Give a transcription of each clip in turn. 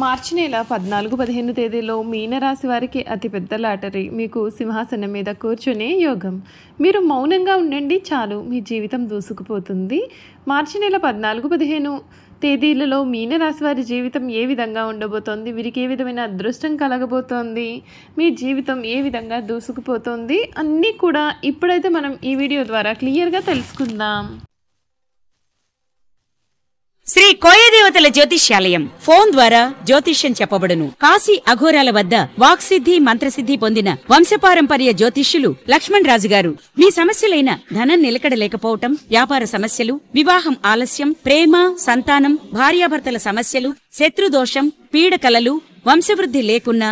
మార్చి నెల 14-15 తేదీలో మీనరాశి వారికి అతిపెద్ద లాటరీ మీకు సింహాసనం మీద కూర్చునే యోగం. మీరు మౌనంగా ఉండండి చాలు, మీ జీవితం దూసుకుపోతుంది. మార్చి నెల 14-15 తేదీలలో మీనరాశి వారి జీవితం ఏ విధంగా ఉండబోతోంది, వీరికి ఏ విధమైన అదృష్టం కలగబోతోంది, మీ జీవితం ఏ విధంగా దూసుకుపోతోంది అన్నీ కూడా ఇప్పుడైతే మనం ఈ వీడియో ద్వారా క్లియర్గా తెలుసుకుందాం. శ్రీ కోయదేవతల జ్యోతిష్యాలయం ఫోన్ ద్వారా జ్యోతిష్యం చెప్పబడును. కాశీ అఘోరాల వద్ద వాక్సిద్ధి మంత్రసిద్ధి పొందిన వంశపారంపర్య జ్యోతిష్యులు లక్ష్మణ్ రాజు గారు మీ సమస్యలైన ధనం నిలకడ లేకపోవటం, వ్యాపార సమస్యలు, వివాహం ఆలస్యం, ప్రేమ, సంతానం, భార్యాభర్తల సమస్యలు, శత్రుదోషం, పీడకలలు, వంశవృద్ధి లేకున్నా,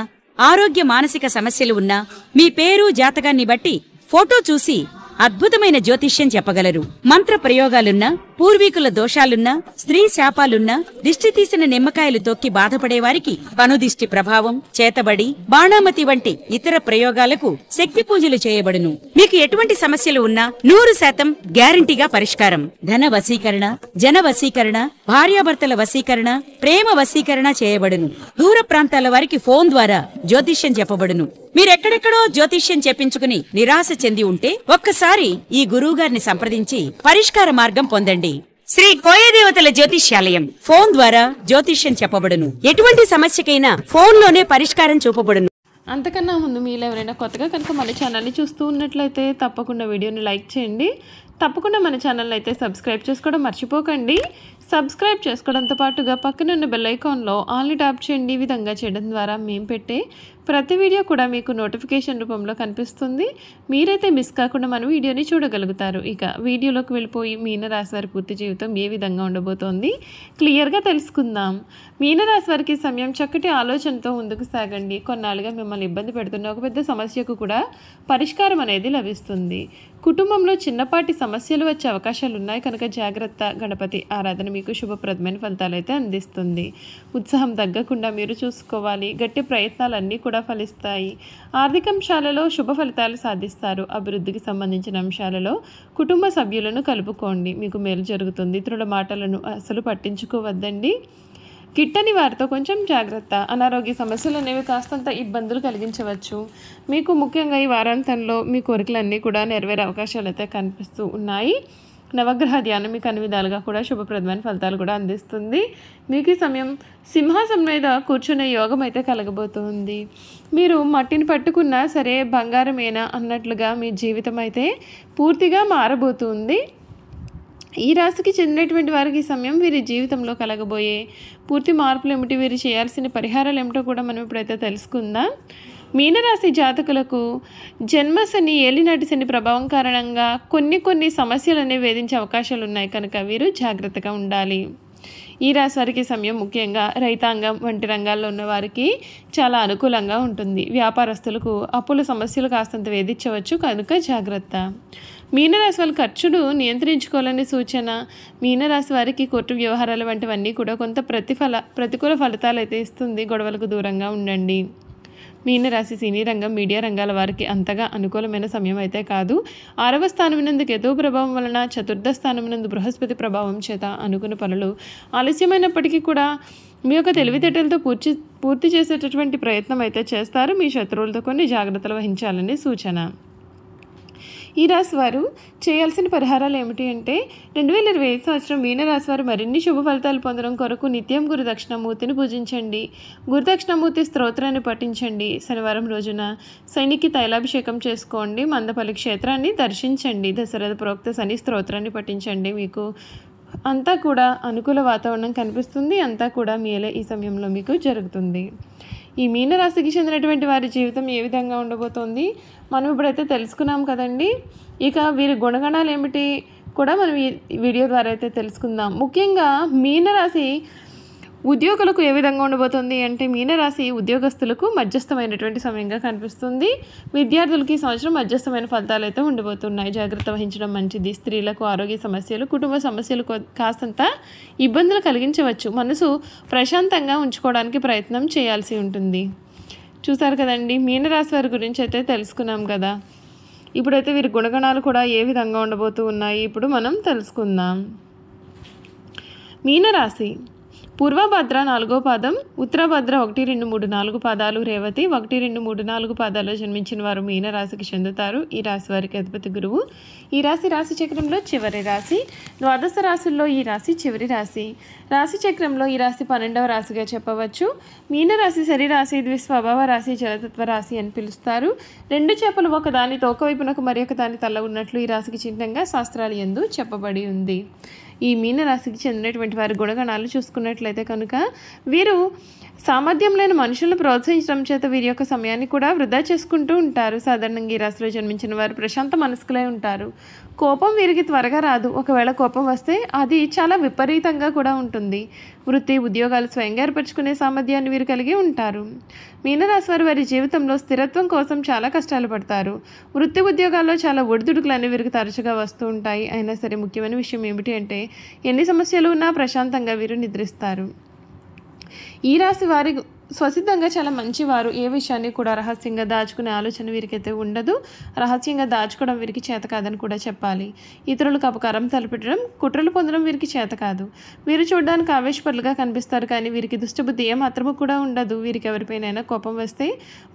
ఆరోగ్య మానసిక సమస్యలు ఉన్నా మీ పేరు జాతకాన్ని బట్టి ఫోటో చూసి అద్భుతమైన జ్యోతిష్యం చెప్పగలరు. మంత్ర ప్రయోగాలున్నా, పూర్వీకుల దోషాలున్నా, స్త్రీ శాపాలున్నా, దిష్టి తీసిన నిమ్మకాయలు తొక్కి బాధపడేవారికి పనుదిష్టి ప్రభావం, చేతబడి, బాణామతి వంటి ఇతర ప్రయోగాలకు శక్తి పూజలు చేయబడును. మీకు ఎటువంటి సమస్యలు ఉన్నా 100% గ్యారంటీగా పరిష్కారం. ధన వశీకరణ, జన వశీకరణ, భార్యాభర్తల వశీకరణ, ప్రేమ వశీకరణ చేయబడును. దూర ప్రాంతాల వారికి ఫోన్ ద్వారా జ్యోతిష్యం చెప్పబడును. మీరెక్కడెక్కడో జ్యోతిష్యం చెప్పించుకుని నిరాశ చెంది ఉంటే ఒక్కసారి ఈ గురువుగారిని సంప్రదించి పరిష్కార మార్గం పొందండి. శ్రీ కోయదేవతల జ్యోతిష్యాలయం ఫోన్ ద్వారా జ్యోతిష్యం చెప్పబడును. ఎటువంటి సమస్యకైనా ఫోన్లోనే పరిష్కారం చూపబడును. అంతకన్నా ముందు మీలో ఎవరైనా కొత్తగా కనుక మన ఛానల్ని చూస్తూ ఉన్నట్లయితే తప్పకుండా వీడియోని లైక్ చేయండి. తప్పకుండా మన ఛానల్ అయితే సబ్స్క్రైబ్ చేసుకోవడం మర్చిపోకండి. సబ్స్క్రైబ్ చేసుకోవడంతో పాటుగా పక్కనున్న బెల్ ఐకాన్లో ఆల్ని ట్యాప్ చేయండి. ఈ విధంగా చేయడం ద్వారా మేము పెట్టే ప్రతి వీడియో కూడా మీకు నోటిఫికేషన్ రూపంలో కనిపిస్తుంది. మీరైతే మిస్ కాకుండా మన వీడియోని చూడగలుగుతారు. ఇక వీడియోలోకి వెళ్ళిపోయి మీనరాశి వారి పూర్తి జీవితం ఏ విధంగా ఉండబోతోంది క్లియర్గా తెలుసుకుందాం. మీనరాశి వారికి సమయం చక్కటి ఆలోచనతో ముందుకు సాగండి. కొన్నాళ్ళుగా మిమ్మల్ని ఇబ్బంది పెడుతున్న ఒక పెద్ద సమస్యకు కూడా పరిష్కారం అనేది లభిస్తుంది. కుటుంబంలో చిన్నపాటి సమస్యలు వచ్చే అవకాశాలు ఉన్నాయి కనుక జాగ్రత్త. గణపతి ఆరాధన మీకు శుభప్రదమైన ఫలితాలు అయితే అందిస్తుంది. ఉత్సాహం తగ్గకుండా మీరు చూసుకోవాలి. గట్టి ప్రయత్నాలన్నీ కూడా ఫలిస్తాయి. ఆర్థిక అంశాలలో శుభ ఫలితాలు సాధిస్తారు. అభివృద్ధికి సంబంధించిన అంశాలలో కుటుంబ సభ్యులను కలుపుకోండి, మీకు మేలు జరుగుతుంది. ఇతరుల మాటలను అసలు పట్టించుకోవద్దండి. గిట్టని వారితో కొంచెం జాగ్రత్త. అనారోగ్య సమస్యలు అనేవి కాస్తంత ఇబ్బందులు కలిగించవచ్చు. మీకు ముఖ్యంగా ఈ వారాంతంలో మీ కోరికలన్నీ కూడా నెరవేరే అవకాశాలు అయితే కనిపిస్తూ ఉన్నాయి. నవగ్రహ ధ్యానం మీకు అన్ని విధాలుగా కూడా శుభప్రదమైన ఫలితాలు కూడా అందిస్తుంది. మీకు ఈ సమయం సింహాసనం మీద కూర్చునే యోగం అయితే కలగబోతుంది. మీరు మట్టిని పట్టుకున్నా సరే బంగారమేనా అన్నట్లుగా మీ జీవితం అయితే పూర్తిగా మారబోతుంది. ఈ రాశికి చెందినటువంటి వారికి ఈ సమయం వీరి జీవితంలో కలగబోయే పూర్తి మార్పులు ఏమిటి, వీరు చేయాల్సిన పరిహారాలు ఏమిటో కూడా మనం ఇప్పుడైతే తెలుసుకుందాం. మీనరాశి జాతకులకు జన్మశని, ఏలినాటి శని ప్రభావం కారణంగా కొన్ని సమస్యలు అనేవి వేధించే అవకాశాలు ఉన్నాయి కనుక వీరు జాగ్రత్తగా ఉండాలి. ఈ రాశి వారికి సమయం ముఖ్యంగా రైతాంగం వంటి రంగాల్లో ఉన్న వారికి చాలా అనుకూలంగా ఉంటుంది. వ్యాపారస్తులకు అప్పుల సమస్యలు కాస్తంత వేధించవచ్చు కనుక జాగ్రత్త. మీనరాశి వాళ్ళ ఖర్చును నియంత్రించుకోవాలని సూచన. మీనరాశి వారికి కోర్టు వ్యవహారాలు వంటివన్నీ కూడా కొంత ప్రతికూల ఫలితాలు అయితే ఇస్తుంది. గొడవలకు దూరంగా ఉండండి. మీనరాశి సినీ రంగం, మీడియా రంగాల వారికి అంతగా అనుకూలమైన సమయం అయితే కాదు. 6వ స్థానమునందు కేతువు ప్రభావం వలన, చతుర్థ స్థానమునందు బృహస్పతి ప్రభావం చేత అనుకున్న పనులు ఆలస్యమైనప్పటికీ కూడా మీ యొక్క తెలివితేటలతో పూర్తి చేసేటటువంటి ప్రయత్నం అయితే చేస్తారు. మీ శత్రువులతో కొన్ని జాగ్రత్తలు వహించాలని సూచన. ఈ రాశి వారు చేయాల్సిన పరిహారాలు ఏమిటి అంటే 2025 సంవత్సరం మీనరాశి వారు మరిన్ని శుభ ఫలితాలు పొందడం కొరకు నిత్యం గురుదక్షిణామూర్తిని పూజించండి. గురుదక్షిణామూర్తి స్తోత్రాన్ని పఠించండి. శనివారం రోజున శనికి తైలాభిషేకం చేసుకోండి. మందపల్లి క్షేత్రాన్ని దర్శించండి. దశరథ ప్రోక్త శని స్తోత్రాన్ని పఠించండి. మీకు అంతా కూడా అనుకూల వాతావరణం కనిపిస్తుంది. అంతా కూడా మేలే ఈ సమయంలో మీకు జరుగుతుంది. ఈ మీనరాశికి చెందినటువంటి వారి జీవితం ఏ విధంగా ఉండబోతోంది మనం ఇప్పుడైతే తెలుసుకున్నాం కదండి. ఇక వీరి గుణగణాలు ఏమిటి కూడా మనం ఈ వీడియో ద్వారా అయితే తెలుసుకుందాం. ముఖ్యంగా మీనరాశి ఉద్యోగులకు ఏ విధంగా ఉండబోతుంది అంటే మీనరాశి ఉద్యోగస్తులకు మధ్యస్థమైనటువంటి సమయంగా కనిపిస్తుంది. విద్యార్థులకి ఈ సంవత్సరం మధ్యస్థమైన ఫలితాలు అయితే ఉండబోతున్నాయి. జాగ్రత్త వహించడం మంచిది. స్త్రీలకు ఆరోగ్య సమస్యలు, కుటుంబ సమస్యలు కాస్తంత ఇబ్బందులు కలిగించవచ్చు. మనసు ప్రశాంతంగా ఉంచుకోవడానికి ప్రయత్నం చేయాల్సి ఉంటుంది. చూసారు కదండి, మీనరాశి వారి గురించి అయితే తెలుసుకున్నాం కదా. ఇప్పుడైతే వీరి గుణగణాలు కూడా ఏ విధంగా ఉండబోతూ ఉన్నాయి ఇప్పుడు మనం తెలుసుకుందాం. మీనరాశి పూర్వభద్ర 4వ పాదం, ఉత్తరభద్ర 1, 2, 3, 4 పాదాలు, రేవతి 1, 2, 3, 4 పాదాల్లో జన్మించిన వారు మీన రాశికి చెందుతారు. ఈ రాశి వారికి అధిపతి గురువు. ఈ రాశి చక్రంలో చివరి రాశి. ద్వాదశ రాశుల్లో ఈ రాశి చివరి రాశి. రాశి చక్రంలో ఈ రాశి 12వ రాశిగా చెప్పవచ్చు. మీన రాశి శరీరాశి, ద్విస్వభావ రాశి, జలతత్వ రాశి అని పిలుస్తారు. రెండు చేపలు ఒకదాని తోకవైపునకు మరి ఒక దాని తల ఉన్నట్లు ఈ రాశికి చిహ్నంగా శాస్త్రాలు యందు చెప్పబడి ఉంది. ఈ మీన రాశికి చెందినటువంటి వారి గుణగణాలు చూసుకున్నట్లయితే కనుక వీరు సామర్థ్యం లేని మనుషులను ప్రోత్సహించడం చేత వీరి యొక్క సమయాన్ని కూడా వృధా చేసుకుంటూ ఉంటారు. సాధారణంగా ఈ రాశిలో జన్మించిన వారు ప్రశాంత మనస్కులై ఉంటారు. కోపం వీరికి త్వరగా రాదు. ఒకవేళ కోపం వస్తే అది చాలా విపరీతంగా కూడా ఉంటుంది. వృత్తి ఉద్యోగాలు స్వయంగా ఏర్పరచుకునే సామర్థ్యాన్ని వీరు కలిగి ఉంటారు. మీనరాశి వారు వారి జీవితంలో స్థిరత్వం కోసం చాలా కష్టాలు పడతారు. వృత్తి ఉద్యోగాల్లో చాలా ఒడిదుడుకులు అనేవి వీరికి తరచుగా వస్తూ ఉంటాయి. అయినా సరే ముఖ్యమైన విషయం ఏమిటి అంటే ఎన్ని సమస్యలు ఉన్నా ప్రశాంతంగా వీరు నిద్రిస్తారు. ఈ రాశి వారి స్వసిద్ధంగా చాలా మంచివారు. ఏ విషయాన్ని కూడా రహస్యంగా దాచుకునే ఆలోచన వీరికైతే ఉండదు. రహస్యంగా దాచుకోవడం వీరికి చేత కాదని కూడా చెప్పాలి. ఇతరులకు అపకారం తలపెట్టడం, కుట్రలు పొందడం వీరికి చేత కాదు. వీరు చూడడానికి ఆవేశపరులుగా కనిపిస్తారు, కానీ వీరికి దుష్టబుద్ధి ఏమాత్రము కూడా ఉండదు. వీరికి ఎవరిపైనైనా కోపం వస్తే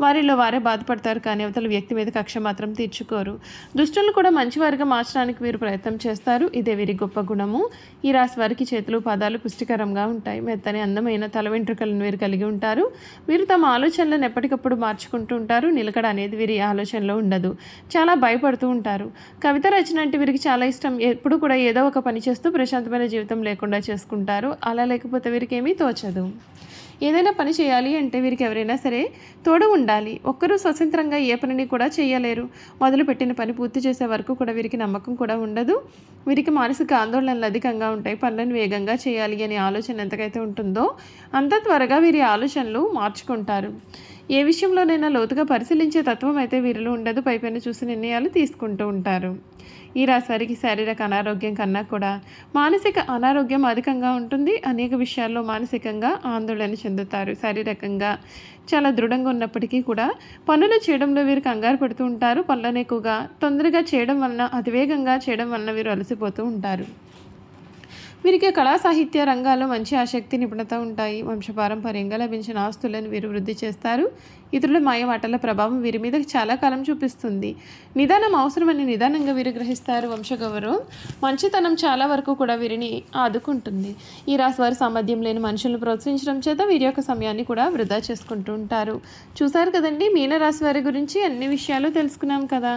వారిలో వారే బాధపడతారు, కానీ అవతల వ్యక్తి మీద కక్ష మాత్రం తీర్చుకోరు. దుష్టులను కూడా మంచివారిగా మార్చడానికి వీరు ప్రయత్నం చేస్తారు. ఇదే వీరి గొప్ప గుణము. ఈ రాశి వారికి చేతులు పాదాలు పుష్టికరంగా ఉంటాయి. మెత్తని అందమైన తల వెంట్రుకలను వీరు కలిగి ఉంటారు. వీరు తమ ఆలోచనలను ఎప్పటికప్పుడు మార్చుకుంటూ ఉంటారు. నిలకడ అనేది వీరి ఆలోచనలో ఉండదు. చాలా భయపడుతూ ఉంటారు. కవిత రచన అంటే వీరికి చాలా ఇష్టం. ఎప్పుడు కూడా ఏదో ఒక పని చేస్తూ ప్రశాంతమైన జీవితం లేకుండా చేసుకుంటారు. అలా లేకపోతే వీరికి ఏమీ తోచదు. ఏదైనా పని చేయాలి అంటే వీరికి ఎవరైనా సరే తోడు ఉండాలి. ఒక్కరూ స్వతంత్రంగా ఏ పనిని కూడా చేయలేరు. మొదలుపెట్టిన పని పూర్తి చేసే వరకు కూడా వీరికి నమ్మకం కూడా ఉండదు. వీరికి మానసిక ఆందోళనలు అధికంగా ఉంటాయి. పనులను వేగంగా చేయాలి అనే ఆలోచన ఎంతకైతే ఉంటుందో అంత త్వరగా వీరి ఆలోచనలు మార్చుకుంటారు. ఏ విషయంలోనైనా లోతుగా పరిశీలించే తత్వం అయితే వీరిలో ఉండదు. పైపైన చూసి నిర్ణయాలు తీసుకుంటూ ఉంటారు. ఈ రాశి వారికి శారీరక అనారోగ్యం కన్నా కూడా మానసిక అనారోగ్యం అధికంగా ఉంటుంది. అనేక విషయాల్లో మానసికంగా ఆందోళన చెందుతారు. శారీరకంగా చాలా దృఢంగా ఉన్నప్పటికీ కూడా పనులు చేయడంలో వీరు కంగారు పడుతూ ఉంటారు. పనులను ఎక్కువగా తొందరగా చేయడం వలన, అతివేగంగా చేయడం వలన వీరు అలసిపోతూ ఉంటారు. వీరికి కళా సాహిత్య రంగాల్లో మంచి ఆసక్తి, నిపుణత ఉంటాయి. వంశపారంపర్యంగా లభించిన ఆస్తులను వీరు వృద్ధి చేస్తారు. ఇతరుల మాయమాటల ప్రభావం వీరి మీద చాలా కాలం చూపిస్తుంది. నిదానం అవసరమని నిదానంగా వీరు గ్రహిస్తారు. వంశగౌరవం, మంచితనం చాలా వరకు కూడా వీరిని ఆదుకుంటుంది. ఈ రాశి వారి సామర్థ్యం లేని మనుషులను ప్రోత్సహించడం చేత వీరి యొక్క సమయాన్ని కూడా వృధా చేసుకుంటూ ఉంటారు. చూసారు కదండి, మీన రాశి వారి గురించి అన్ని విషయాలు తెలుసుకున్నాం కదా.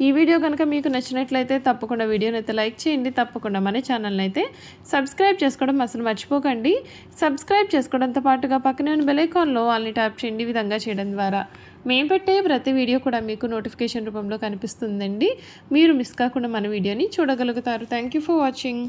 ఈ వీడియో కనుక మీకు నచ్చినట్లయితే తప్పకుండా వీడియోని అయితే లైక్ చేయండి. తప్పకుండా మన ఛానల్ని అయితే సబ్స్క్రైబ్ చేసుకోవడం అసలు మర్చిపోకండి. సబ్స్క్రైబ్ చేసుకోవడంతో పాటుగా పక్కనే ఉన్న బెల్ ఐకాన్లో ఆల్ని ట్యాప్ చేయండి. ఈ విధంగా చేయడం ద్వారా మేము పెట్టే ప్రతి వీడియో కూడా మీకు నోటిఫికేషన్ రూపంలో కనిపిస్తుందండి. మీరు మిస్ కాకుండా మన వీడియోని చూడగలుగుతారు. Thank you for watching.